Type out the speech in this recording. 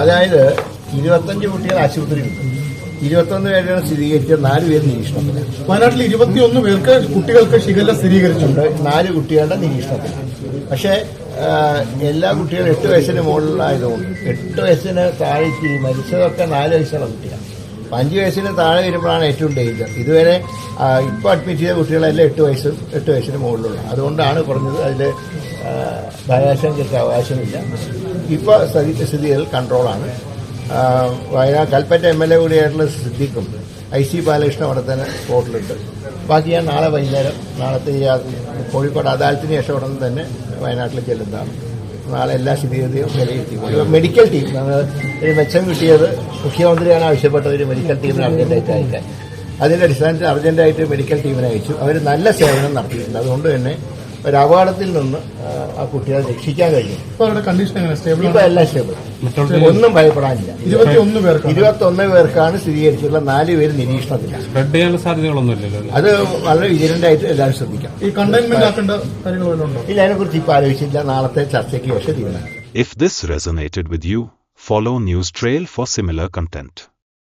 അതായത് 25 കുട്ടികൾ ആശുപത്രിയിലുണ്ട്, 21 പേരാണ് സ്ഥിരീകരിച്ചത്, 4 പേര് നിരീക്ഷണത്തിലാണ്. വയനാട്ടിൽ 21 പേർക്ക് കുട്ടികൾക്ക് ഷിഗല്ല സ്ഥിരീകരിച്ചിട്ടുണ്ട്, 4 കുട്ടികളുടെ നിരീക്ഷണത്തിലാണ്. പക്ഷേ എല്ലാ കുട്ടികളും 8 വയസ്സിന് മുകളിലായതുകൊണ്ട് 8 വയസ്സിന് താഴേക്ക് മരിച്ചതൊക്കെ 4 വയസ്സുള്ള കുട്ടിയാണ്. 5 വയസ്സിന് താഴെ വരുമ്പോഴാണ് ഏറ്റവും ഡേഞ്ചർ. ഇതുവരെ ഇപ്പോൾ അഡ്മിറ്റ് ചെയ്ത കുട്ടികളെല്ലാം 8 വയസ്സിന് മുകളിലുള്ള. അതുകൊണ്ടാണ് പറഞ്ഞത് അതിൽ ഭയാശങ്കയ്ക്ക് അവകാശമില്ല. ഇപ്പോൾ സ്ഥിതികൾ കൺട്രോളാണ്. വയനാട് കൽപ്പറ്റ MLA കൂടിയായിട്ടുള്ള സിദ്ദിഖും IC ബാലകൃഷ്ണൻ അവിടെ തന്നെ സ്പോട്ടിലുണ്ട്. ബാക്കി ഞാൻ നാളെ വൈകുന്നേരം നാളത്തെ കോഴിക്കോട് അദാലത്തിന് ശേഷം ഉടൻ തന്നെ വയനാട്ടിൽ ചെല്ലുന്നതാണ്. നാളെ എല്ലാ സ്ഥിതിഗതിയും വിലയിരുത്തി. മെഡിക്കൽ ടീം ഒരു മെച്ചം കിട്ടിയത് മുഖ്യമന്ത്രിയാണ് ആവശ്യപ്പെട്ടത്, ഒരു മെഡിക്കൽ ടീമിന് അർജന്റായിട്ട് അയക്കാൻ. അതിന്റെ അടിസ്ഥാനത്തിൽ അർജന്റായിട്ട് മെഡിക്കൽ ടീമിനെ അയച്ചു. അവർ നല്ല സേവനം നടത്തിയിട്ടുണ്ട്. അതുകൊണ്ട് തന്നെ ഒരു അപകടത്തിൽ നിന്ന് ആ കുട്ടികളെ രക്ഷിക്കാൻ കഴിയും. ഇപ്പൊ എല്ലാം സ്റ്റേബിൾ, ഒന്നും ഭയപ്പെടാനില്ല. 21 പേർക്കാണ് സ്ഥിരീകരിച്ചിട്ടുള്ള, 4 പേര് നിരീക്ഷണത്തിലാണ്. സ്പ്രെഡ് ചെയ്യാനുള്ള സാധ്യതകളൊന്നുമില്ലല്ലോ. അത് വളരെ വിജിലന്റായിട്ട് എല്ലാവരും ശ്രദ്ധിക്കണം. ഈ കണ്ടെയ്ൻമെന്റ് ആക്കേണ്ട കാര്യങ്ങളുണ്ടോ? ഇല്ല, അതിനെക്കുറിച്ച് ഇപ്പൊ ആലോചിച്ചില്ല. നാളത്തെ ചർച്ചയ്ക്ക് ശേഷം തീരുമാനം. If this resonated with you, follow News Trail for similar content.